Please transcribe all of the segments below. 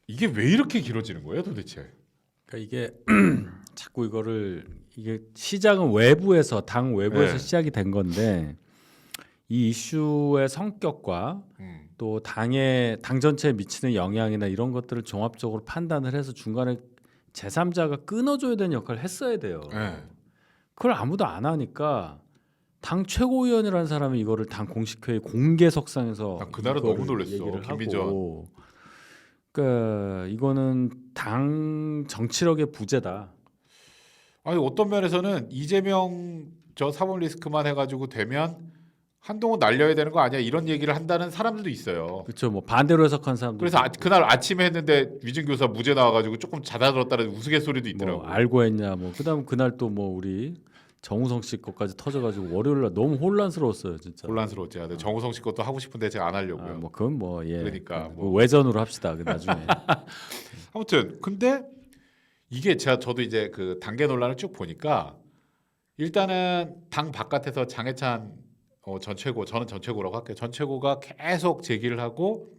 이게 왜 이렇게 길어지는 거예요, 도대체? 그러니까 이게 자꾸 이게 시작은 외부에서 당 외부에서 네. 시작이 된 건데 이 이슈의 성격과 또 당 전체에 미치는 영향이나 이런 것들을 종합적으로 판단을 해서 중간에 제3자가 끊어줘야 되는 역할을 했어야 돼요. 네. 그걸 아무도 안 하니까 당 최고위원이라는 사람이 이거를 당 공식회의 공개석상에서 나 그날은 이거를 너무 놀랐어. 얘기를 김민전. 하고, 그러니까 이거는 당 정치력의 부재다. 아니 어떤 면에서는 이재명 저 사법 리스크만 해가지고 되면 한동훈 날려야 되는 거 아니야? 이런 얘기를 한다는 사람들도 있어요. 그렇죠. 뭐 반대로 해석한 사람도 그래서 있고, 그날 아침에 했는데 위증교사 무죄 나와가지고 조금 잦아들었다는 우스갯소리도 있더라고. 뭐 알고 했냐, 뭐 그다음 그날 또 뭐 우리 정우성 씨 것까지 터져가지고 월요일날 너무 혼란스러웠어요, 진짜. 혼란스러웠지. 근데 정우성 씨 것도 하고 싶은데 제가 안 하려고요. 뭐 그건 뭐 예. 그러니까 뭐 뭐. 외전으로 합시다. 그 나중에. 아무튼 근데 이게 저도 이제 그 단계 논란을 쭉 보니까 일단은 당 바깥에서 장해찬 전 최고, 저는 전 최고라고 할게요. 전 최고가 계속 제기를 하고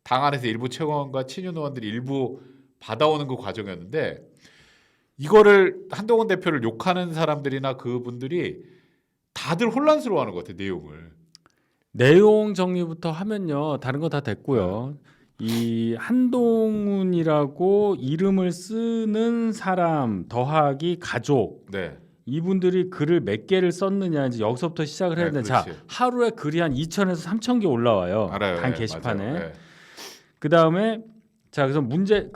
당 안에서 일부 최고원과 친윤 의원들이 일부 받아오는 그 과정이었는데 이거를 한동훈 대표를 욕하는 사람들이나 그분들이 다들 혼란스러워하는 것 같아요. 내용을. 내용 정리부터 하면요, 다른 거 다 됐고요. 이 한동훈이라고 이름을 쓰는 사람 더하기 가족, 네. 이분들이 글을 몇 개를 썼느냐, 이제 여기서부터 시작을 해야 네, 되는데, 자, 그렇지. 하루에 글이 한 2,000에서 3,000개 올라와요. 알아요. 당 네, 게시판에. 맞아요. 네. 그 다음에 자, 그래서 문제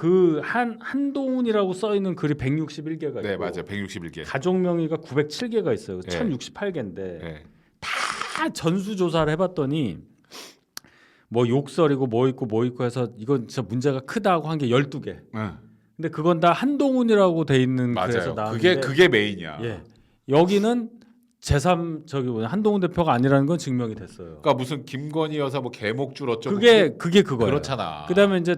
한동훈이라고 써 있는 글이 161개가 있고, 네, 맞아요. 161개. 가족 명의가 907개가 있어요. 네. 1,068개인데 네. 다 전수 조사를 해봤더니 뭐 욕설이고 뭐 있고 해서 이건 진짜 문제가 크다고 한 게 12개. 네. 근데 그건 다 한동훈이라고 돼 있는 글에서 맞아요. 나왔는데, 그게 메인이야. 예, 여기는 제3 저기 뭐냐, 한동훈 대표가 아니라는 건 증명이 됐어요. 그러니까 무슨 김건희 여사 뭐 개목줄 어쩌고 그게 그거예요. 그렇잖아. 그다음에 이제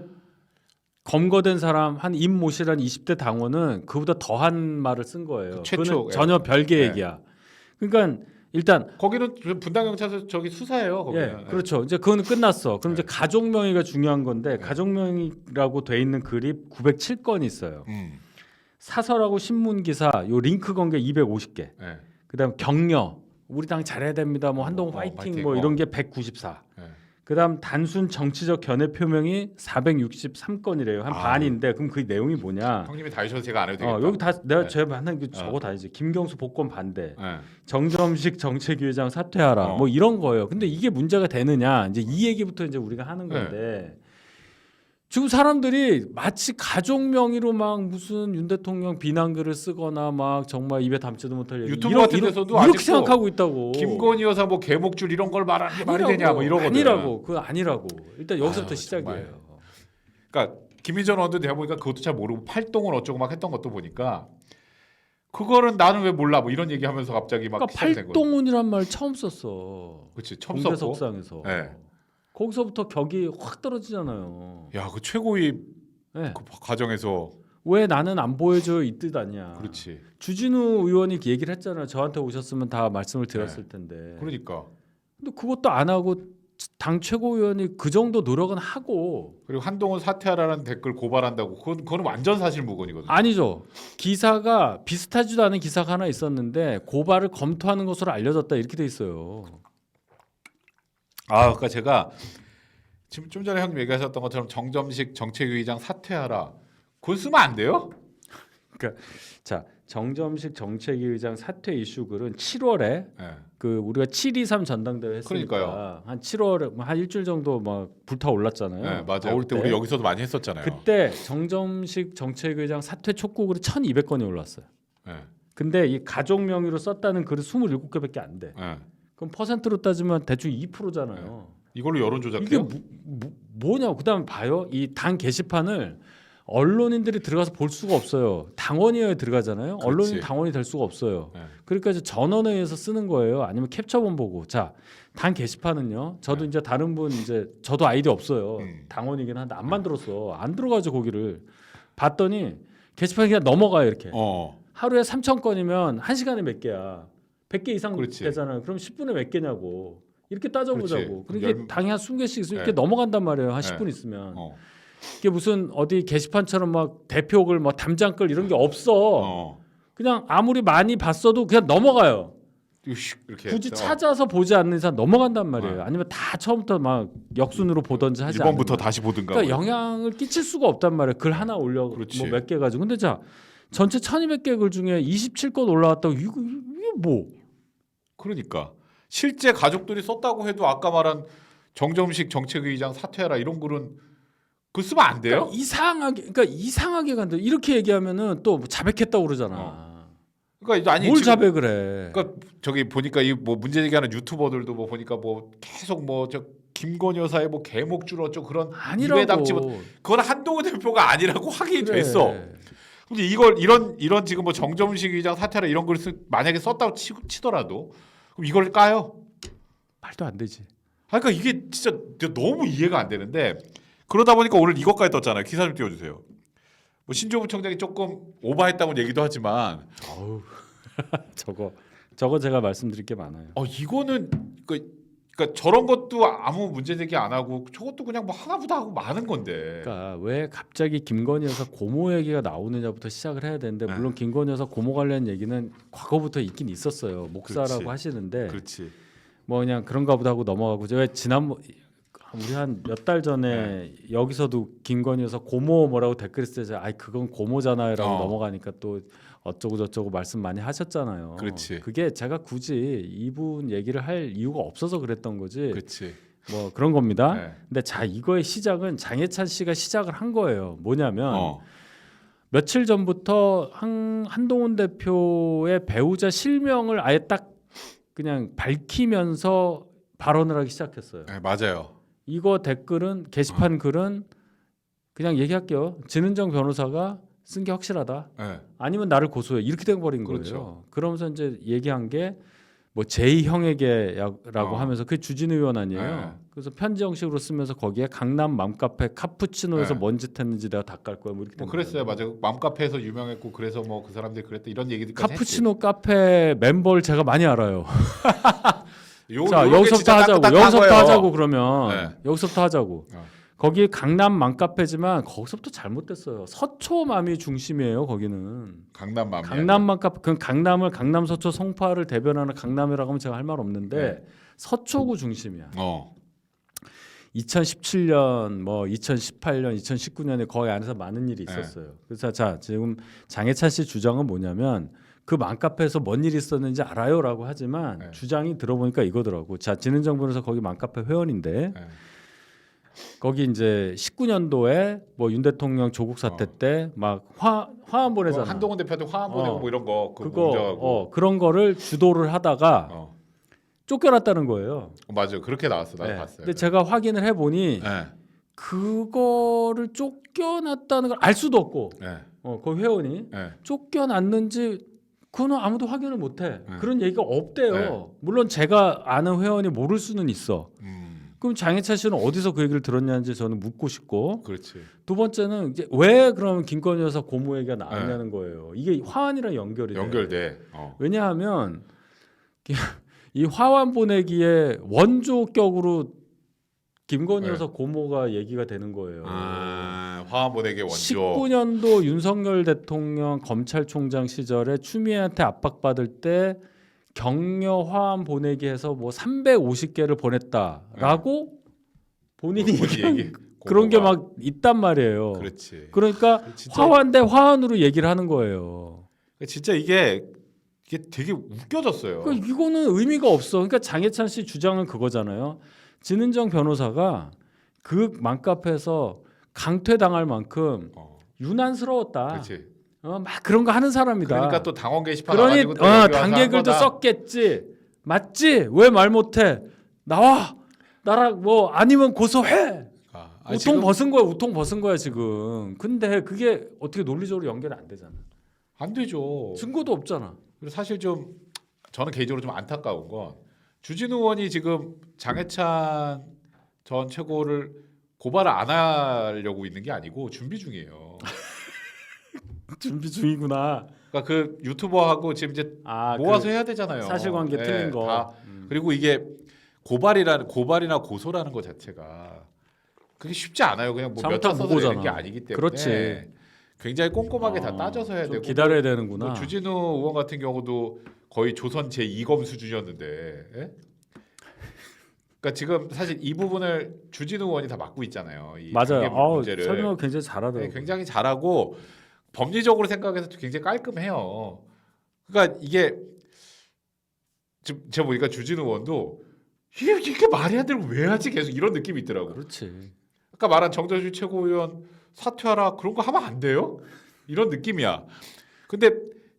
검거된 사람 한 임모 씨라는 20대 당원은 그보다 더한 말을 쓴 거예요. 그 최초, 그거는 예. 전혀 별개 예. 얘기야. 그러니까 일단 거기는 분당 경찰서 저기 수사예요. 거기는. 예, 그렇죠. 이제 그거는 끝났어. 그럼 네. 이제 가족 명의가 중요한 건데, 가족 명의라고 돼 있는 글이 907건이 있어요. 사설하고 신문 기사 요 링크 관계 250개. 네. 그다음 격려, 우리 당 잘해야 됩니다. 뭐 한동훈 화이팅, 화이팅. 뭐 이런 게 194. 네. 그다음 단순 정치적 견해 표명이 463건이래요. 한 아유. 반인데, 그럼 그 내용이 뭐냐? 형님이 다 하셔서 제가 안 해도 되겠다. 여기 다 내가 네. 제가 하는 게 저거 다 이제 김경수 복권 반대, 네. 정점식 정책위원장 사퇴하라, 뭐 이런 거예요. 근데 이게 문제가 되느냐? 이제 이 얘기부터 이제 우리가 하는 건데, 지금 사람들이 마치 가족 명의로 막 무슨 윤 대통령 비난글을 쓰거나 막 정말 입에 담지도 못할 얘기, 유튜브 같은 데서도 이렇게 아직도 생각하고 있다고. 김건희 여사 뭐 개목줄 이런 걸 말하는 게 말이 되냐 뭐 이러거든. 아니라고. 그거 아니라고. 일단 여기서부터 아유, 시작이에요. 그러니까 김민전 의원도 내가 보니까 그것도 잘 모르고 팔동을 어쩌고 막 했던 것도 보니까 그거는 나는 왜 몰라 뭐 이런 얘기하면서 갑자기 막 그러니까 시작이 된 거예요. 팔동훈이란 말 처음 썼어. 그렇지. 처음 썼고. 공개석상에서. 네. 거기서부터 격이 확 떨어지잖아요. 야, 그 최고위 네. 그 과정에서 왜 나는 안 보여줘 이 뜻 아니야. 그렇지. 주진우 의원이 얘기를 했잖아요. 저한테 오셨으면 다 말씀을 드렸을 텐데. 그러니까. 근데 그것도 안 하고 당 최고위원이 그 정도 노력은 하고. 그리고 한동훈 사퇴하라는 댓글 고발한다고 그거는 완전 사실무근이거든요. 아니죠. 기사가 비슷하지도 않은 기사가 하나 있었는데 고발을 검토하는 것으로 알려졌다 이렇게 돼 있어요. 그러니까 제가 지금 좀 전에 형님 얘기하셨던 것처럼 정점식 정책위의장 사퇴하라. 그걸 쓰면 안 돼요? 자, 정점식 정책위의장 사퇴 이슈 글은 7월에 네. 그 우리가 7.23 전당대회 했으니까 그러니까요. 한 7월에 한 일주일 정도 막 불타 올랐잖아요. 네, 맞아요. 더울 그때 우리 여기서도 많이 했었잖아요. 그때 정점식 정책위의장 사퇴 촉구글이 1,200건이 올랐어요. 네. 근데 이 가족 명의로 썼다는 글이 27개밖에 안 돼. 네. 그럼 퍼센트로 따지면 대충 2%잖아요. 이걸로 여론 이게 조작해요? 뭐냐고. 그다음에 봐요. 이 당 게시판을 언론인들이 들어가서 볼 수가 없어요. 당원이어야 들어가잖아요. 그렇지. 언론인 당원이 될 수가 없어요. 네. 그러니까 이제 전원에 의해서 쓰는 거예요. 아니면 캡처본 보고. 자, 당 게시판은요. 저도 이제 다른 분 이제 저도 아이디 없어요. 당원이긴 한데 안 만들었어. 안 들어가죠 거기를. 봤더니 게시판이 그냥 넘어가요 이렇게. 하루에 3,000건이면 1시간에 몇 개야. 100개 이상 그렇지. 되잖아요. 그럼 10분에 몇 개냐고. 이렇게 따져보자고. 그렇지. 그러니까 당이 한 20개씩 이렇게 네. 넘어간단 말이에요. 한 네. 10분 있으면. 이게 무슨 어디 게시판처럼 막 대표글 뭐 담장글 이런 게 없어. 그냥 아무리 많이 봤어도 그냥 넘어가요. 이렇게 굳이 해서. 찾아서 보지 않는 이상 넘어간단 말이에요. 아니면 다 처음부터 막 역순으로 보던지 하지 1번부터 않으면. 다시 보든가. 그러니까 영향을 끼칠 수가 없단 말이에요. 글 하나 올려 뭐 그렇지. 몇 개 가지고. 근데 자 전체 1200개 글 중에 27건 올라왔다고 이게 뭐? 그러니까 실제 가족들이 썼다고 해도 아까 말한 정점식 정책의장 사퇴하라 이런 글은 그 쓰면 안 돼요? 그러니까 이상하게 간다. 이렇게 얘기하면은 또뭐 자백했다고 그러잖아. 그러니까 아니 뭘 지금 자백을 해? 그러니까 저기 보니까 이 뭐 문제 제기하는 유튜버들도 뭐 보니까 뭐 계속 뭐 저 김건희 여사의 뭐 개목줄 어쩌고 그런 아니라고. 입에 닥치고 그건 한동훈 대표가 아니라고 확인이 그래. 됐어. 근데 이걸 이런 지금 뭐 정점식 의장 사퇴하라 이런 글을 만약에 썼다고 치더라도 그럼 이걸 까요? 말도 안 되지. 그러니까 이게 진짜 너무 이해가 안 되는데 그러다 보니까 오늘 이것까지 떴잖아요. 기사 좀 띄워주세요. 뭐 신조부 청장이 조금 오버했다고 얘기도 하지만 어우, 저거 제가 말씀드릴 게 많아요. 이거는 그러니까 저런 것도 아무 문제 제기 안 하고 저것도 그냥 뭐 하나보다 하고 많은 건데. 그러니까 왜 갑자기 김건희 여사 고모 얘기가 나오느냐부터 시작을 해야 되는데 네. 물론 김건희 여사 고모 관련 얘기는 과거부터 있긴 있었어요. 목사라고 그렇지. 하시는데 그렇지. 뭐 그냥 그런가 보다 하고 넘어가고 왜 지난번 우리 한 몇 달 전에 여기서도 김건희 여사 고모 뭐라고 댓글 쓸 때 아이 그건 고모잖아요라고 넘어가니까 또 어쩌고 저쩌고 말씀 많이 하셨잖아요. 그렇지. 그게 제가 굳이 이분 얘기를 할 이유가 없어서 그랬던 거지. 그렇지. 뭐 그런 겁니다. 네. 근데 자 이거의 시작은 장해찬 씨가 시작을 한 거예요. 뭐냐면 어. 며칠 전부터 한동훈 대표의 배우자 실명을 아예 딱 그냥 밝히면서 발언을 하기 시작했어요. 네, 맞아요. 이거 댓글은 게시판 글은 그냥 얘기할게요. 진은정 변호사가 쓴 게 확실하다. 네. 아니면 나를 고소해. 이렇게 돼 버린 거예요. 그렇죠. 그러면서 이제 얘기한 게 뭐 제2형에게라고 어. 하면서 그게 주진우 의원 아니에요. 네. 그래서 편지 형식으로 쓰면서 거기에 강남 맘카페 카푸치노에서 네. 뭔 짓 했는지 내가 다 깔 거야. 뭐 이렇게 뭐 된 그랬어요. 거예요. 맞아요. 맘카페에서 유명했고 그래서 뭐 그 사람들이 그랬다 이런 얘기들까지 카푸치노 카페 멤버를 제가 많이 알아요. 했지. 자 요런 게 여기서부터 진짜 하자고. 따뜻한 여기서부터 거예요. 하자고 그러면 네. 여기서부터 하자고. 거기 강남 맘카페지만 거기서부터 잘못됐어요. 서초맘이 중심이에요. 거기는 강남 맘. 강남 맘카페. 그 강남을 강남 서초 성파를 대변하는 강남이라고 하면 제가 할 말 없는데 네. 서초구 중심이야. 2017년 2017년 뭐 2018년 2019년에 거기 안에서 많은 일이 있었어요. 그래서 자 지금 장해찬 씨 주장은 뭐냐면 그 맘카페에서 뭔 일이 있었는지 알아요라고 하지만 네. 주장이 들어보니까 이거더라고. 자 진은정 변호사 거기 맘카페 회원인데 거기 이제 19년도에 뭐 윤 대통령 조국 사태 때 막 화환 보내잖아. 한동훈 대표한테 화환 보내고 뭐 이런 거 그거 그런 거를 주도를 하다가 쫓겨났다는 거예요. 맞아요. 그렇게 나왔어. 나도 네. 봤어요. 근데 제가 확인을 해보니 네. 그거를 쫓겨났다는 걸 알 수도 없고 네. 그 회원이 네. 쫓겨났는지 그거는 아무도 확인을 못해. 네. 그런 얘기가 없대요. 네. 물론 제가 아는 회원이 모를 수는 있어. 그럼 장해찬 씨는 어디서 그 얘기를 들었냐는지 저는 묻고 싶고 그렇지. 두 번째는 이제 왜 그러면 김건희 여사 고모 얘기가 나왔냐는 거예요. 이게 화환이랑 연결이 돼. 연결돼. 왜냐하면 이 화환 보내기에 원조격으로 김건희 여사 고모가 얘기가 되는 거예요. 화환 보내기 원조. 19년도 윤석열 대통령 검찰총장 시절에 추미애한테 압박받을 때 격려 화환 보내기 해서 뭐 350개를 보냈다라고 본인이 얘기한 그런 게 막 있단 말이에요. 그렇지. 그러니까 진짜 화환 대 화환으로 얘기를 하는 거예요. 진짜 이게 되게 웃겨졌어요. 그러니까 이거는 의미가 없어. 그러니까 장해찬 씨 주장은 그거잖아요. 진은정 변호사가 그 맘카페에서 강퇴당할 만큼 유난스러웠다. 그렇지. 막 그런 거 하는 사람이다. 그러니까 또 당원 게시판 그러니 와가지고 또 여기 와서 단계글도 한 거다. 썼겠지. 맞지? 왜 말 못해? 나와. 나랑 뭐 아니면 고소해. 우통 벗은 거야. 우통 벗은 거야 지금. 근데 그게 어떻게 논리적으로 연결이 안 되잖아. 안 되죠. 증거도 없잖아. 그리고 사실 좀 저는 개인적으로 좀 안타까운 건 주진우 의원이 지금 장해찬 전 최고를 고발을 안 하려고 있는 게 아니고 준비 중이에요. 준비 중이구나. 그러니까 그 유튜버하고 지금 이제 모아서 해야 되잖아요. 사실관계 틀린 거. 다. 그리고 이게 고발이나 고소라는 것 자체가 그게 쉽지 않아요. 그냥 뭐 몇 잘못하면 자 써서 내는 무고잖아. 게 아니기 때문에 그렇지. 굉장히 꼼꼼하게 다 아, 따져서 해야 좀 되고 기다려야 되는구나. 뭐 주진우 의원 같은 경우도 거의 조선 제2검 수준이었는데 예? 그러니까 지금 사실 이 부분을 주진우 의원이 다 맡고 있잖아요. 이 맞아요. 단계 아우, 문제를 설명을 굉장히 네, 잘하더라고요. 굉장히 잘하고 법리적으로 생각해서도 굉장히 깔끔해요. 그러니까 이게 지금 제가 보니까 주진우 의원도 이게 말이 안 되고 왜 하지 계속 이런 느낌이 있더라고. 그렇지. 아까 말한 정전실 최고위원 사퇴하라 그런 거 하면 안 돼요? 이런 느낌이야. 근데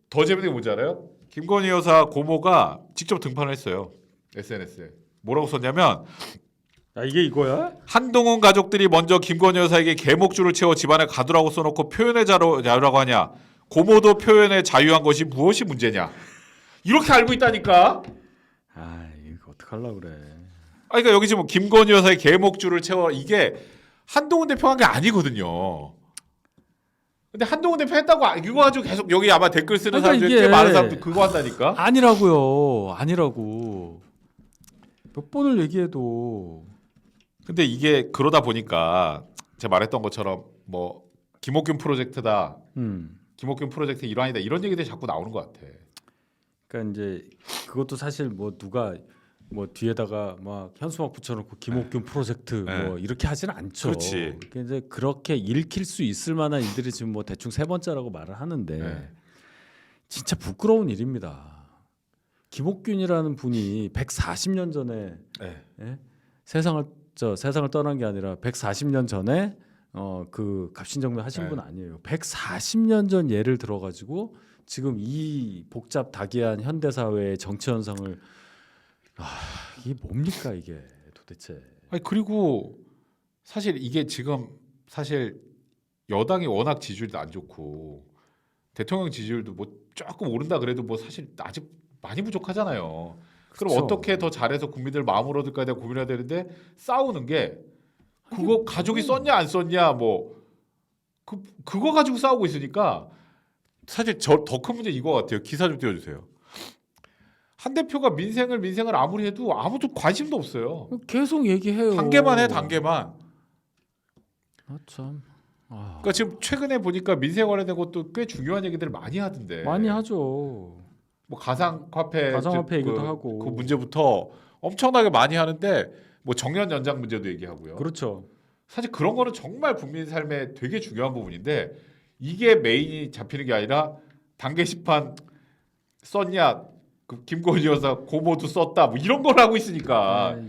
더 재밌는 게 뭔지 알아요? 김건희 여사 고모가 직접 등판을 했어요. SNS에. 뭐라고 썼냐면 야, 이게 이거야? 한동훈 가족들이 먼저 김건희 여사에게 개목줄을 채워 집안에 가두라고 써놓고 표현의 자유라고 하냐. 고모도 표현의 자유한 것이 무엇이 문제냐. 이렇게 알고 있다니까. 아, 이거 어떡하려고 그래. 그러니까 여기 지금 김건희 여사의 개목줄을 채워 이게 한동훈 대표가 한 게 아니거든요. 근데 한동훈 대표 했다고 이거 가지고 계속 여기 아마 댓글 쓰는 그러니까 사람들 이게 꽤 많은 사람들 그거 한다니까. 아니라고요. 아니라고. 몇 번을 얘기해도. 근데 이게 그러다 보니까 제가 말했던 것처럼 뭐 김옥균 프로젝트다. 김옥균 프로젝트 일환이다. 이런 얘기들이 자꾸 나오는 것 같아. 그러니까 이제 그것도 사실 뭐 누가 뭐 뒤에다가 막 현수막 붙여놓고 김옥균 프로젝트 네. 뭐 이렇게 하지는 않죠. 그렇지. 그러니까 이제 그렇게 읽힐 수 있을 만한 일들이 지금 뭐 대충 세 번째라고 말을 하는데 네. 진짜 부끄러운 일입니다. 김옥균이라는 분이 140년 전에 네. 예? 세상을 떠난 게 아니라 140년 전에 그 갑신정변 하신 네. 분 아니에요. 140년 전 예를 들어가지고 지금 이 복잡다기한 현대 사회의 정치 현상을 이게 뭡니까 이게 도대체? 아니 그리고 사실 이게 지금 사실 여당이 워낙 지지율도 안 좋고 대통령 지지율도 뭐 조금 오른다 그래도 뭐 사실 아직 많이 부족하잖아요. 그럼 그렇죠. 어떻게 더 잘해서 국민들 마음을 얻을까에 대해 고민해야 되는데 싸우는 게 그거 가족이 썼냐 안 썼냐 뭐 그거 가지고 싸우고 있으니까 사실 더 큰 문제 이거 같아요. 기사 좀 띄워주세요. 한 대표가 민생을 아무리 해도 아무도 관심도 없어요. 계속 얘기해요. 단계만 해 단계만. 참. 그러니까 지금 최근에 보니까 민생 관련된 것도 꽤 중요한 얘기들을 많이 하던데. 많이 하죠. 뭐 가상화폐 얘기도 하고. 그 문제부터 엄청나게 많이 하는데 뭐 정년 연장 문제도 얘기하고요. 그렇죠. 사실 그런 거는 정말 국민 삶에 되게 중요한 부분인데 이게 메인이 잡히는 게 아니라 단계 시판 썼냐 그 김건희 여사 고모도 썼다 뭐 이런 걸 하고 있으니까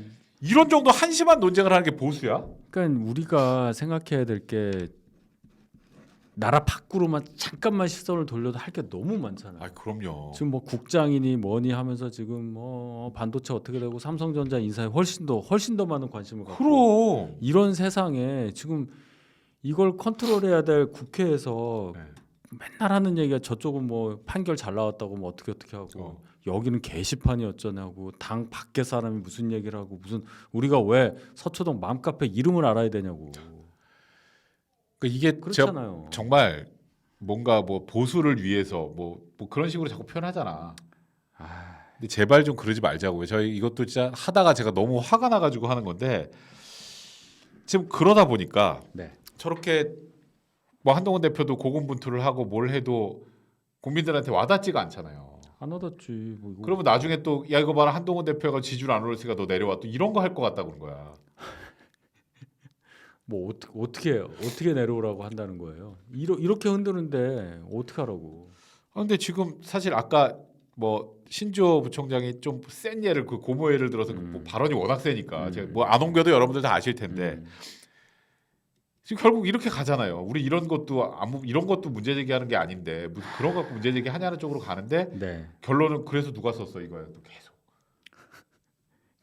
이런 정도 한심한 논쟁을 하는 게 보수야? 그러니까 우리가 생각해야 될 게 나라 밖으로만 잠깐만 시선을 돌려도 할 게 너무 많잖아요. 아 그럼요. 지금 뭐 국장이니 뭐니 하면서 지금 뭐 반도체 어떻게 되고 삼성전자 인사에 훨씬 더 많은 관심을 갖고 그럼. 이런 세상에 지금 이걸 컨트롤해야 될 국회에서 네. 맨날 하는 얘기가 저쪽은 뭐 판결 잘 나왔다고 뭐 어떻게 하고 여기는 게시판이었잖아고 당 밖에 사람이 무슨 얘기를 하고 무슨 우리가 왜 서초동 맘카페 이름을 알아야 되냐고. 이게 그렇잖아요. 제가 정말 뭔가 뭐 보수를 위해서 뭐 그런 식으로 자꾸 표현하잖아. 근데 제발 좀 그러지 말자고요. 저희 이것도 진짜 하다가 제가 너무 화가 나가지고 하는 건데 지금 그러다 보니까 네. 저렇게 뭐 한동훈 대표도 고군분투를 하고 뭘 해도 국민들한테 와닿지가 않잖아요. 안 얻었지. 뭐 이거. 그러면 나중에 또 야 이거 봐라 한동훈 대표가 지지율 안 올렸으니까 너 내려와 또 이런 거 할 것 같다 그런 거야. 뭐 어떻게 내려오라고 한다는 거예요. 이렇게 흔드는데 어떻게 하라고. 근데 지금 사실 아까 뭐 신조 부총장이 좀 센 예를 그 고모 예를 들어서 뭐 발언이 워낙 세니까 제가 뭐 안 옮겨도 여러분들 다 아실 텐데 지금 결국 이렇게 가잖아요. 우리 이런 것도 문제 제기하는 게 아닌데 무슨 그런 거 갖고 문제 제기하냐는 쪽으로 가는데 네. 결론은 그래서 누가 썼어 이거야 또 계속.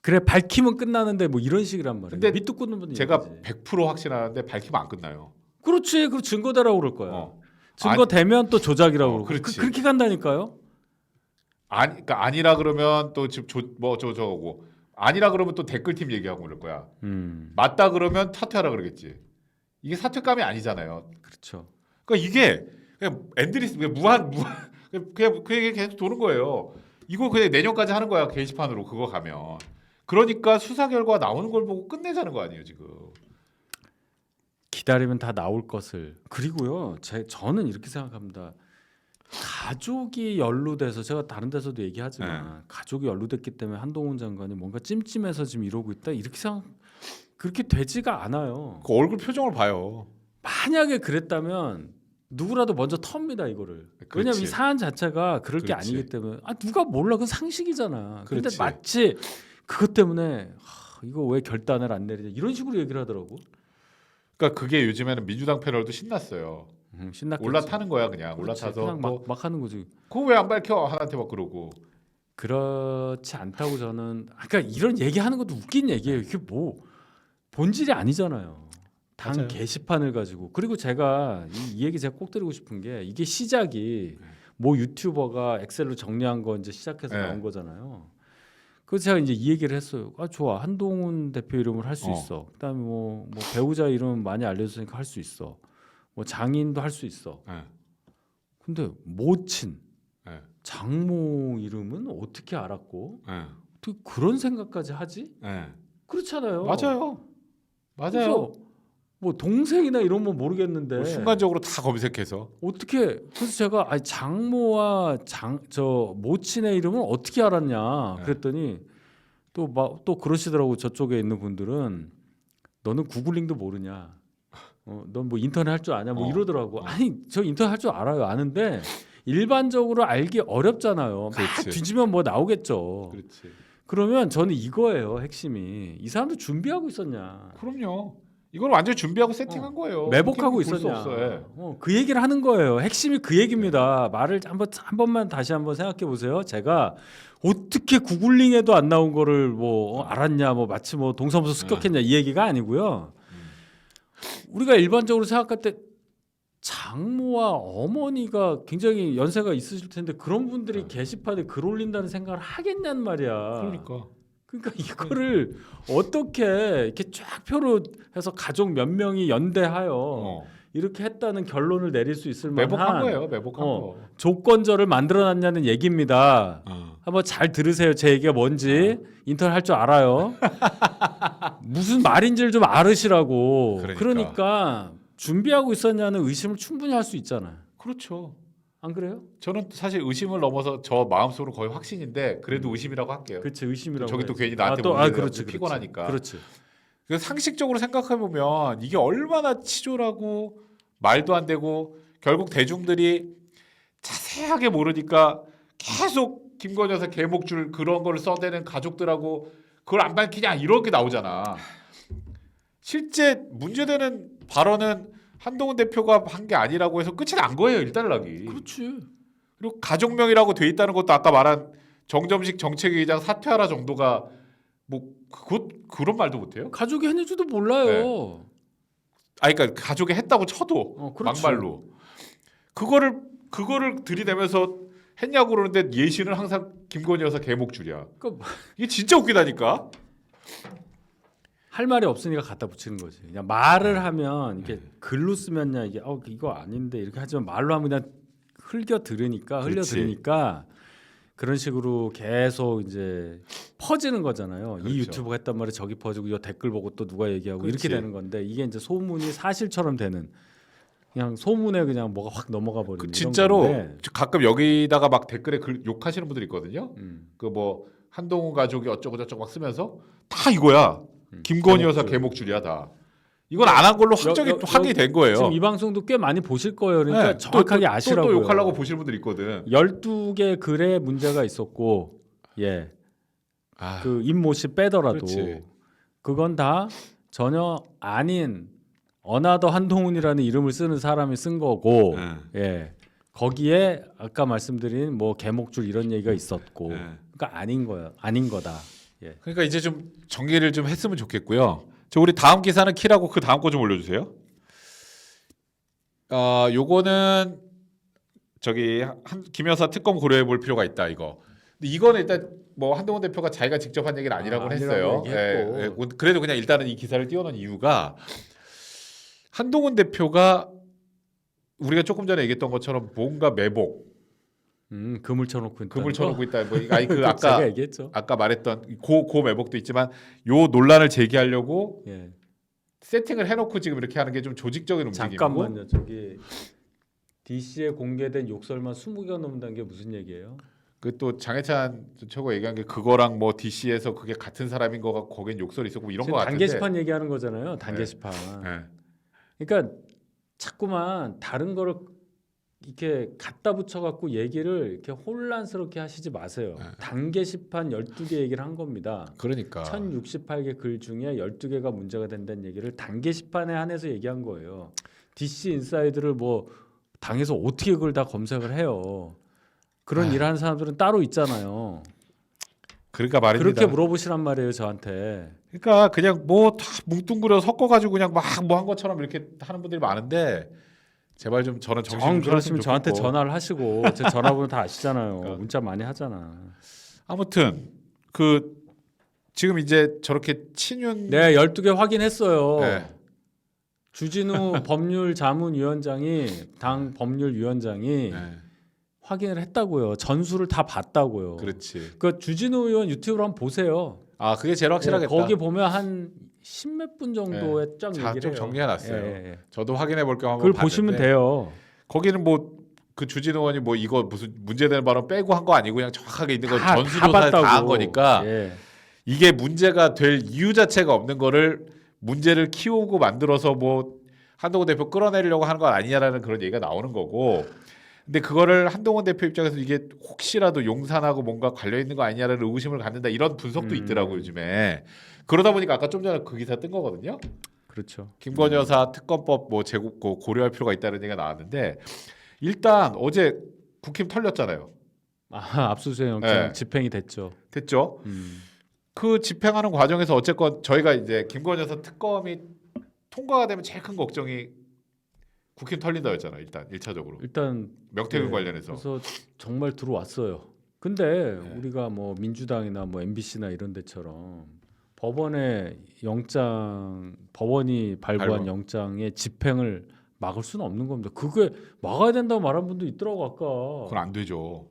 그래 밝히면 끝나는데 뭐 이런 식이란 말이에요. 근데 밑도 꽂는 분이 제가 얘기지. 100% 확신하는데 밝히면 안 끝나요. 그렇지. 그 증거대라고 그럴 거야. 어. 증거 되면 또 조작이라고 그러고. 그렇지. 그렇게 간다니까요. 그러니까 아니라 그러면 또 지금 저거고 아니라 그러면 또 댓글팀 얘기하고 그럴 거야. 맞다 그러면 사퇴하라 그러겠지. 이게 사퇴감이 아니잖아요. 그렇죠. 그러니까 이게 그냥 엔드리스 무한 그냥 그 얘기 계속 도는 거예요. 이거 그냥 내년까지 하는 거야 게시판으로 그거 가면. 그러니까 수사 결과 나오는 걸 보고 끝내자는 거 아니에요 지금. 기다리면 다 나올 것을. 그리고요, 저는 이렇게 생각합니다. 가족이 연루돼서 제가 다른 데서도 얘기하지만 가족이 연루됐기 때문에 한동훈 장관이 뭔가 찜찜해서 지금 이러고 있다 이렇게 그렇게 되지가 않아요. 그 얼굴 표정을 봐요. 만약에 그랬다면 누구라도 먼저 텁니다 이거를. 왜냐하면 이 사안 자체가 그럴 게 그렇지. 아니기 때문에 누가 몰라 그건 상식이잖아. 근데 그렇지. 마치 그것 때문에 이거 왜 결단을 안 내리냐 이런 식으로 얘기를 하더라고. 그러니까 그게 요즘에는 민주당 패널도 신났어요. 신났겠지. 올라타는 거야 그냥. 그렇지. 올라타서 그냥 막 하는 거지. 그거 왜 안 밝혀 하나한테 막 그러고. 그렇지 않다고 저는. 그러니까 이런 얘기하는 것도 웃긴 얘기예요. 이게 뭐 본질이 아니잖아요. 당 맞아요. 게시판을 가지고. 그리고 제가 이 얘기 제가 꼭 드리고 싶은 게 이게 시작이 뭐 유튜버가 엑셀로 정리한 거 이제 시작해서 나온 거잖아요. 그래서 제가 이제 이 얘기를 했어요. 좋아 한동훈 대표 이름을 할 수 있어. 그다음에 뭐 배우자 이름 많이 알려줬으니까 할 수 있어. 뭐 장인도 할 수 있어. 근데 모친, 장모 이름은 어떻게 알았고 어떻게 그런 생각까지 하지? 그렇잖아요. 맞아요. 그래서 뭐 동생이나 이런 건 모르겠는데 뭐 순간적으로 다 검색해서 어떻게 그래서 제가 장모와 저 모친의 이름은 어떻게 알았냐 그랬더니 또 그러시더라고. 저쪽에 있는 분들은 너는 구글링도 모르냐? 넌 뭐 인터넷 할 줄 아냐? 뭐 이러더라고. 아니 저 인터넷 할 줄 알아요. 아는데 일반적으로 알기 어렵잖아요. 막 그렇지. 뒤지면 뭐 나오겠죠. 그렇지. 그러면 저는 이거예요. 핵심이 이 사람들 준비하고 있었냐? 그럼요. 이걸 완전 히 준비하고 세팅한 거예요. 매복하고 볼수 있었냐? 없어요. 그 얘기를 하는 거예요. 핵심이 그 얘기입니다. 말을 한 번만 다시 한번 생각해 보세요. 제가 어떻게 구글링에도 안 나온 거를 뭐 알았냐? 뭐 마치 뭐 동사무소 습격했냐 이 얘기가 아니고요. 우리가 일반적으로 생각할 때 장모와 어머니가 굉장히 연세가 있으실 텐데 그런 분들이 게시판에 글 올린다는 생각을 하겠냔 말이야. 그러니까 이거를 어떻게 이렇게 쫙 표로 해서 가족 몇 명이 연대하여 이렇게 했다는 결론을 내릴 수 있을 만한 매복한 거예요. 매복한 거. 조건절을 만들어놨냐는 얘기입니다. 한번 잘 들으세요. 제 얘기가 뭔지. 인터넷 할 줄 알아요. 무슨 말인지를 좀 알으시라고. 그러니까 준비하고 있었냐는 의심을 충분히 할 수 있잖아요. 그렇죠. 안 그래요? 저는 사실 의심을 넘어서 저 마음속으로 거의 확신인데 그래도 의심이라고 할게요. 그렇지, 의심이라고. 저기 또 해야지. 괜히 나한테 그렇지, 피곤하니까. 그렇지. 그래서 상식적으로 생각해 보면 이게 얼마나 치졸하고 말도 안 되고 결국 대중들이 자세하게 모르니까 계속 김건희 여사 개목줄 그런 거를 써대는 가족들하고 그걸 안 밝히냐 이렇게 나오잖아. 실제 문제되는 발언은 한동훈 대표가 한 게 아니라고 해서 끝이 난 거예요. 일단락이. 그렇지. 그리고 가족명이라고 돼 있다는 것도 아까 말한 정점식 정책위의장 사퇴하라 정도가 뭐 그런 말도 못해요? 가족이 했는지도 몰라요. 그러니까 가족이 했다고 쳐도 막말로 그거를 들이대면서 했냐고 그러는데 예시는 항상 김건희 여사 개목줄이야. 그러니까 이게 진짜 웃기다니까. 할 말이 없으니까 갖다 붙이는 거지. 그냥 말을 하면 이게 글로 쓰면야 이게 이거 아닌데 이렇게 하지만 말로 하면 그냥 흘려 들으니까 그런 식으로 계속 이제 퍼지는 거잖아요. 그렇죠. 이 유튜브가 했단 말이 저기 퍼지고 이 댓글 보고 또 누가 얘기하고 그렇지. 이렇게 되는 건데 이게 이제 소문이 사실처럼 되는 그냥 소문에 그냥 뭐가 확 넘어가 버리는. 진짜로 건데. 가끔 여기다가 막 댓글에 욕하시는 분들이 있거든요. 그 뭐 한동훈 가족이 어쩌고 저쩌고 막 쓰면서 다 이거야. 김건희 여사 개목줄이야 다. 이건 안 한 걸로 확인이 된 거예요. 지금 이 방송도 꽤 많이 보실 거예요. 그러니까 정확하게 아시라고요. 또 욕하려고 보시는 분들 있거든. 12개 글에 문제가 있었고 그 임모 씨 빼더라도 그렇지. 그건 다 전혀 아닌 어나더 한동훈이라는 이름을 쓰는 사람이 쓴 거고 거기에 아까 말씀드린 뭐 개목줄 이런 얘기가 있었고 그러니까 아닌 거다. 그러니까 이제 좀 정리를 좀 했으면 좋겠고요. 저 우리 다음 기사는 키라고 그 다음 거 좀 올려주세요. 요거는 저기 김 여사 특검 고려해 볼 필요가 있다 이거. 근데 이거는 일단 뭐 한동훈 대표가 자기가 직접 한 얘기는 아니라고 했어요. 그래도 그냥 일단은 이 기사를 띄워놓은 이유가 한동훈 대표가 우리가 조금 전에 얘기했던 것처럼 뭔가 매복. 금을 쳐놓고 있다. 뭐 그 제가 얘기했죠. 아까 말했던 고 매복도 있지만 요 논란을 제기하려고 세팅을 해놓고 지금 이렇게 하는 게 좀 조직적인 움직임이고. 잠깐만요. 저기 DC에 공개된 욕설만 20개가 넘는다는 게 무슨 얘기예요? 그 또 장해찬 최고 얘기한 게 그거랑 뭐 DC에서 그게 같은 사람인 거 같고 거긴 욕설이 있었고 이런 거 지금 같은데. 단계시판 얘기하는 거잖아요. 단계시판. 네. 그러니까 자꾸만 다른 거를 이렇게 갖다 붙여 갖고 얘기를 이렇게 혼란스럽게 하시지 마세요. 네. 단계시판 12개 얘기를 한 겁니다. 그러니까. 1068개 글 중에 12개가 문제가 된다는 얘기를 단계시판에 한해서 얘기한 거예요. DC 인사이드를 뭐 당에서 어떻게 그걸 다 검색을 해요. 그런 일하는 사람들은 따로 있잖아요. 그러니까 말입니다. 그렇게 물어보시란 말이에요, 저한테. 그러니까 그냥 뭐 다 뭉뚱그려 섞어가지고 그냥 막 뭐 한 것처럼 이렇게 하는 분들이 많은데 제발 좀 저는 정신 좀 그러시면 차렸으면 저한테 좋겠고. 전화를 하시고 제 전화번호 다 아시잖아요. 그러니까. 문자 많이 하잖아. 아무튼 그 지금 이제 저렇게 친윤 네, 12개 확인했어요. 네. 주진우 법률자문위원장이 당 법률위원장이 네. 확인을 했다고요. 전수를 다 봤다고요. 그렇지. 그 주진우 의원 유튜브로 한번 보세요. 아 그게 제일 확실하겠다. 네, 거기 보면 한 10몇 분 정도의 쫙 자, 얘기를 좀 해요. 정리해놨어요. 예. 저도 확인해 볼 겸 한번 그걸 봤는데 보시면 돼요. 거기는 뭐 그 주진우 의원이 뭐 이거 무슨 문제되는 발언 빼고 한 거 아니고 그냥 정확하게 있는 거 다 전수조사에 다 한 봤다고. 거니까 예. 이게 문제가 될 이유 자체가 없는 거를 문제를 키우고 만들어서 뭐 한동훈 대표 끌어내려고 하는 거 아니냐라는 그런 얘기가 나오는 거고. 근데 그거를 한동훈 대표 입장에서 이게 혹시라도 용산하고 뭔가 관련 있는 거 아니냐라는 의구심을 갖는다 이런 분석도 있더라고요 요즘에. 그러다 보니까 아까 좀 전에 그 기사 뜬 거거든요. 그렇죠. 김건희 여사 특검법 뭐 제국 고려할 필요가 있다는 얘기가 나왔는데 일단 어제 국힘 털렸잖아요. 아, 압수수색 영장 네. 집행이 됐죠. 됐죠? 그 집행하는 과정에서 어쨌건 저희가 이제 김건희 여사 특검이 통과가 되면 제일 큰 걱정이 국힘 털린다였잖아요. 일단 1차적으로. 일단 명태균 네. 관련해서. 그래서 정말 들어왔어요. 근데 네. 우리가 뭐 민주당이나 뭐 MBC나 이런 데처럼 법원의 영장, 법원이 발부한 발부. 영장의 집행을 막을 수는 없는 겁니다. 그게 막아야 된다고 말한 분도 있더라고 아까. 그건 안 되죠.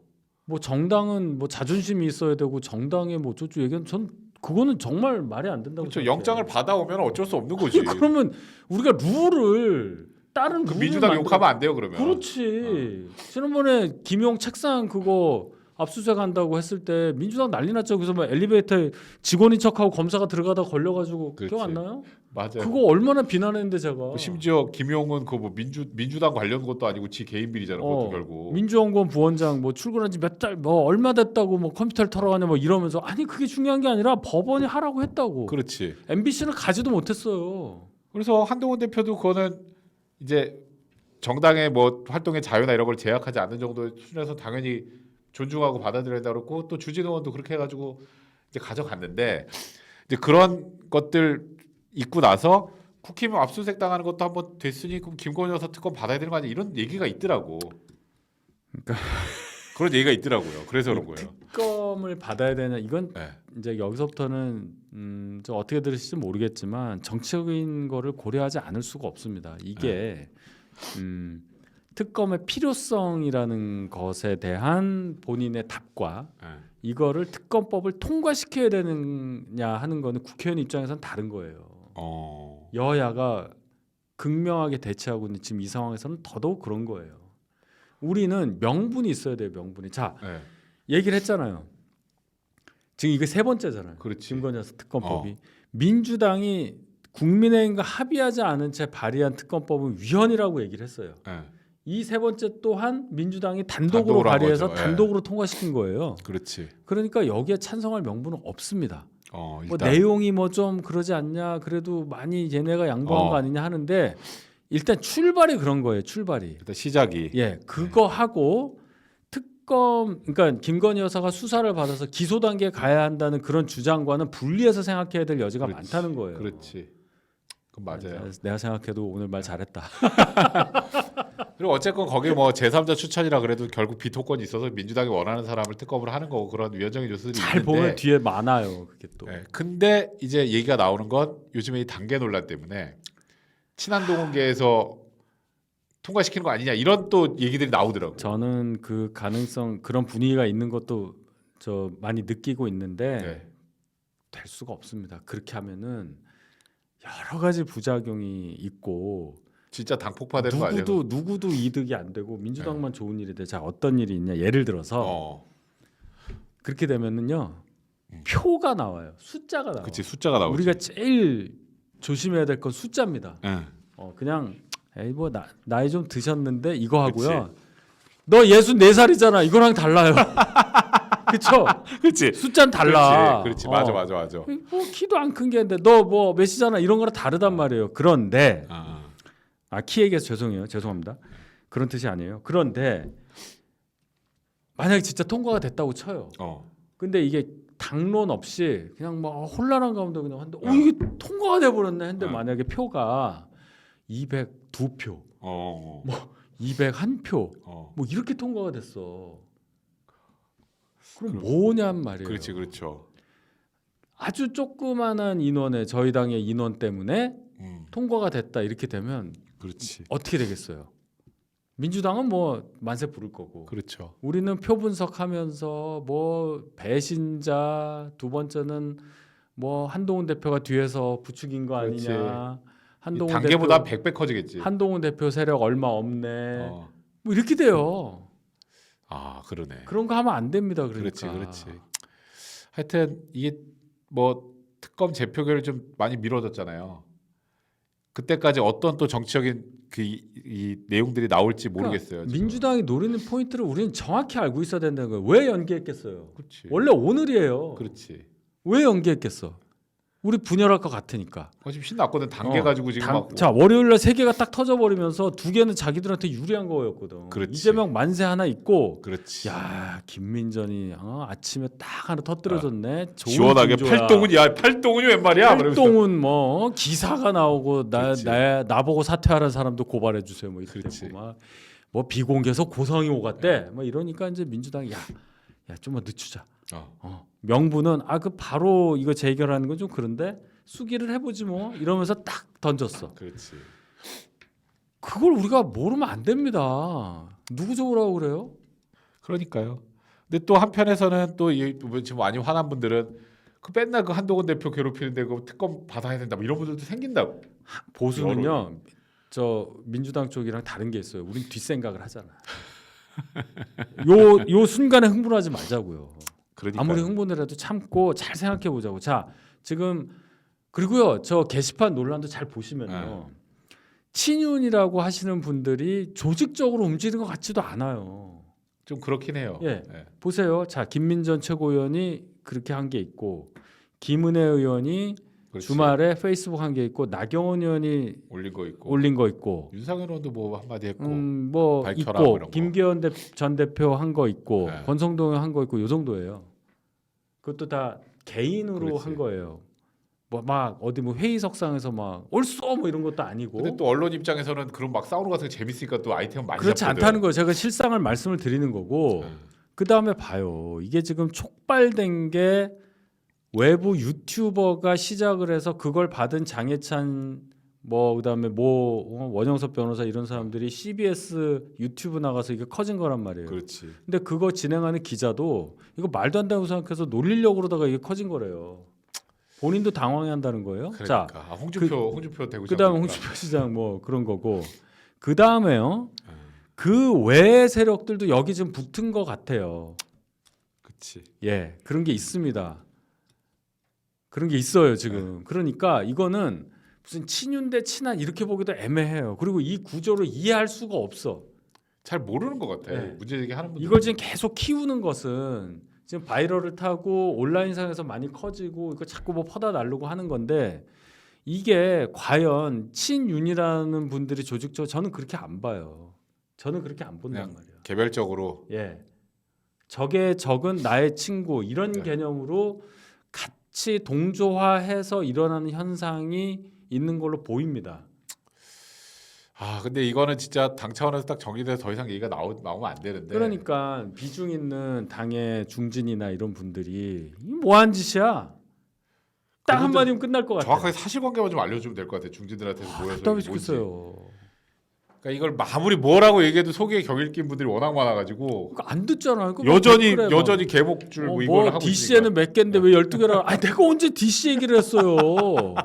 뭐 정당은 뭐 자존심이 있어야 되고 정당의 뭐 어쩌고 얘기는 전 그거는 정말 말이 안 된다고. 그렇죠. 생각해요. 영장을 받아오면 어쩔 수 없는 거지. 그러면 우리가 룰을 다른 그 룰을 민주당 만들어- 욕하면 안 돼요 그러면. 그렇지. 지난번에 김용 책상 그거 압수수색 한다고 했을 때 민주당 난리 났죠. 그래서 막 엘리베이터에 직원인 척하고 검사가 들어가다 걸려가지고 그렇지. 기억 안 나요? 맞아요. 그거 얼마나 비난했는데 제가. 뭐 심지어 김용은 그 뭐 민주당 관련 것도 아니고 지 개인 비리잖아. 그것도 결국. 민주연구원 부원장 뭐 출근한 지 몇 달 뭐 얼마 됐다고 뭐 컴퓨터를 털어가냐 뭐 이러면서 아니 그게 중요한 게 아니라 법원이 하라고 했다고. 그렇지. MBC는 가지도 못했어요. 그래서 한동훈 대표도 그거는 이제 정당의 뭐 활동의 자유나 이런 걸 제약하지 않는 정도의 수준에서 당연히 존중하고 받아들여야 그렇고 또 주진우 의원도 그렇게 해가지고 이제 가져갔는데 이제 그런 것들 있고 나서 국힘 압수수색 당하는 것도 한번 됐으니 그럼 김건희 여사 특검 받아야 되는 거 아니야 이런 얘기가 있더라고. 그런 얘기가 있더라고요. 그래서 그런 거예요. 특검을 받아야 되냐 이건 네. 이제 여기서부터는 좀 어떻게 들으실지 모르겠지만 정치적인 거를 고려하지 않을 수가 없습니다. 이게 특검의 필요성이라는 것에 대한 본인의 답과 네. 이거를 특검법을 통과시켜야 되느냐 하는 거는 국회의원 입장에서는 다른 거예요. 여야가 극명하게 대치하고 있는 지금 이 상황에서는 더더욱 그런 거예요. 우리는 명분이 있어야 돼요. 명분이. 자, 네. 얘기를 했잖아요. 지금 이게 세 번째잖아요. 그렇지. 김건희 여사 특검법이 민주당이 국민의힘과 합의하지 않은 채 발의한 특검법은 위헌이라고 얘기를 했어요. 네. 이 세 번째 또한 민주당이 단독으로 단독으로 한 발의해서 거죠. 단독으로 통과시킨 거예요. 그렇지. 그러니까 여기에 찬성할 명분은 없습니다. 뭐 일단 내용이 뭐 좀 그러지 않냐, 그래도 많이 얘네가 양보한 거 아니냐 하는데 일단 출발이 그런 거예요. 출발이. 일단 시작이. 예, 그거 하고 특검, 그러니까 김건희 여사가 수사를 받아서 기소 단계에 가야 한다는 그런 주장과는 분리해서 생각해야 될 여지가 그렇지. 많다는 거예요. 그렇지. 그건 맞아요. 내가 생각해도 오늘 말 잘했다. 그리고 어쨌건 거기 뭐 제3자 추천이라 그래도 결국 비토권이 있어서 민주당이 원하는 사람을 특검을 하는 거고 그런 위헌적인 요소들이 잘 있는데. 보면 뒤에 많아요. 그게 또. 네, 근데 이제 얘기가 나오는 건 요즘에 이 단계 논란 때문에 친한동훈계에서 통과시키는 거 아니냐 이런 또 얘기들이 나오더라고요. 저는 그 가능성 그런 분위기가 있는 것도 저 많이 느끼고 있는데 네. 될 수가 없습니다. 그렇게 하면은 여러 가지 부작용이 있고 진짜 당 폭파되는 거 아니에요? 누구도 이득이 안 되고 민주당만 좋은 일이 돼. 자, 어떤 일이 있냐? 예를 들어서 그렇게 되면은요. 표가 나와요. 숫자가 나와요. 그렇지, 숫자가 나오지. 우리가 제일 조심해야 될 건 숫자입니다. 예. 그냥 에이 뭐 나이 좀 드셨는데 이거 하고요. 그치. 너 64살이잖아. 이거랑 달라요. 그쵸? 그렇지. 숫자는 달라. 그렇지. 맞아. 뭐 키도 안 큰 게 있는데 너 뭐 몇이잖아. 이런 거랑 다르단 말이에요. 그런데 키 얘기해서 죄송합니다. 그런 뜻이 아니에요. 그런데 만약에 진짜 통과가 됐다고 쳐요. 근데 이게 당론 없이 그냥 뭐 혼란한 가운데 그냥 한데 이게 통과가 돼 버렸네. 근데 만약에 표가 202표, 뭐 201표, 뭐 이렇게 통과가 됐어. 그럼 뭐냔 말이에요. 그렇죠. 아주 조그만한 인원의 저희 당의 인원 때문에 통과가 됐다 이렇게 되면 그렇지. 어떻게 되겠어요? 민주당은 뭐 만세 부를 거고. 그렇죠. 우리는 표 분석하면서 뭐 배신자, 두 번째는 뭐 한동훈 대표가 뒤에서 부추긴 거 그렇지. 아니냐. 한동훈 단계보다 대표, 100배 커지겠지. 한동훈 대표 세력 얼마 없네. 뭐 이렇게 돼요. 그러네. 그런 거 하면 안 됩니다. 그러니까. 그렇지. 하여튼 이게 뭐 특검 재표결 좀 많이 미뤄졌잖아요. 그때까지 어떤 또 정치적인 이 내용들이 나올지 모르겠어요. 그러니까 민주당이 노리는 포인트를 우리는 정확히 알고 있어야 된다는 거예요. 왜 연기했겠어요? 그렇지. 원래 오늘이에요. 그렇지. 왜 연기했겠어? 우리 분열할 것 같으니까. 지금 신났거든. 단계 가지고 지금 막. 자, 월요일날 3개가 딱 터져버리면서 2개는 자기들한테 유리한 거였거든. 그렇지. 이재명 만세 하나 있고. 그렇지. 야, 김민전이 아침에 딱 하나 터뜨려줬네. 좋은 시원하게 징조야. 팔동훈이 웬 말이야? 팔동훈 뭐 기사가 나오고 그렇지. 나보고 사퇴하라는 사람도 고발해 주세요. 뭐 이렇게 되고 뭐 비공개해서 고성이 오갔대. 뭐 이러니까 이제 민주당이 야 좀만 늦추자. 명분은 그 바로 이거 재결하는 건 좀 그런데 수기를 해보지 뭐 이러면서 딱 던졌어. 그렇지. 그걸 우리가 모르면 안 됩니다. 누구 좋으라고 그래요? 그러니까요. 근데 또 한편에서는 또 지금 많이 화난 분들은 맨날 그 한동훈 대표 괴롭히는데 그 특검 받아야 된다 뭐 이런 분들도 생긴다고. 보수는요. 저 민주당 쪽이랑 다른 게 있어요. 우린 뒷생각을 하잖아. 요 순간에 흥분하지 말자고요. 그러니까요. 아무리 흥분을 해도 참고 잘 생각해 보자고. 자, 지금 그리고요. 저 게시판 논란도 잘 보시면요. 친윤이라고 하시는 분들이 조직적으로 움직이는 것 같지도 않아요. 좀 그렇긴 해요. 예. 보세요. 자, 김민전 최고위원이 그렇게 한 게 있고 김은혜 의원이 그렇지. 주말에 페이스북 한 게 있고 나경원 의원이 올린 거 있고 윤석열 의원도 뭐 한마디 했고 뭐 밝혀라, 있고 뭐 이런 거. 김기현 전 대표 한 거 있고 네. 권성동 한 거 있고 요 정도예요. 그것도 다 개인으로 그렇지. 한 거예요. 뭐 막 어디 뭐 회의석상에서 막 옳소 뭐 이런 것도 아니고. 근데 또 언론 입장에서는 그런 막 싸우러 가서 재밌으니까 또 아이템 많이 그렇지 잡거든. 않다는 거예요. 제가 실상을 말씀을 드리는 거고. 그 다음에 봐요. 이게 지금 촉발된 게 외부 유튜버가 시작을 해서 그걸 받은 장해찬 뭐 그다음에 뭐 원영섭 변호사 이런 사람들이 CBS 유튜브 나가서 이게 커진 거란 말이에요. 그렇지. 근데 그거 진행하는 기자도 이거 말도 안 된다고 생각해서 놀리려고 그러다가 이게 커진 거래요. 본인도 당황해한다는 거예요. 그러니까. 자, 홍준표 대구시장. 그다음 홍준표 시장 뭐 그런 거고. 그 다음에요. 그 외의 세력들도 여기 좀 붙은 것 같아요. 그렇지. 예, 그런 게 있습니다. 그런 게 있어요 지금. 그러니까 이거는 무슨 친윤 대 친한 이렇게 보기도 애매해요. 그리고 이 구조를 이해할 수가 없어. 잘 모르는 것 같아. 네. 문제 제기하는 분들. 이걸 지금 계속 키우는 것은 지금 바이럴을 타고 온라인상에서 많이 커지고 이거 자꾸 뭐 퍼다 날르고 하는 건데 이게 과연 친윤이라는 분들이 조직적으로 저는 그렇게 안 봐요. 저는 그렇게 안 본단 말이에요. 개별적으로. 예, 적의 적은 나의 친구 이런 네. 개념으로 같이 동조화해서 일어나는 현상이 있는 걸로 보입니다. 근데 이거는 진짜 당 차원에서 딱 정리돼서 더 이상 얘기가 나오면 안 되는데. 그러니까 비중 있는 당의 중진이나 이런 분들이 뭐한 짓이야? 딱 그분들 한마디면 끝날 것 같아. 정확하게 사실관계만 좀 알려주면 될 것 같아. 중진들한테서 모여서. 답답해 이게 뭔지. 죽겠어요. 그러니까 이걸 아무리 뭐라고 얘기해도 속에 경일 낀 분들이 워낙 많아가지고 그러니까 안 듣잖아. 여전히 개목줄 뭐 이걸 하고 DC에는 몇 개인데 왜 12개라? 아니 내가 언제 DC 얘기를 했어요.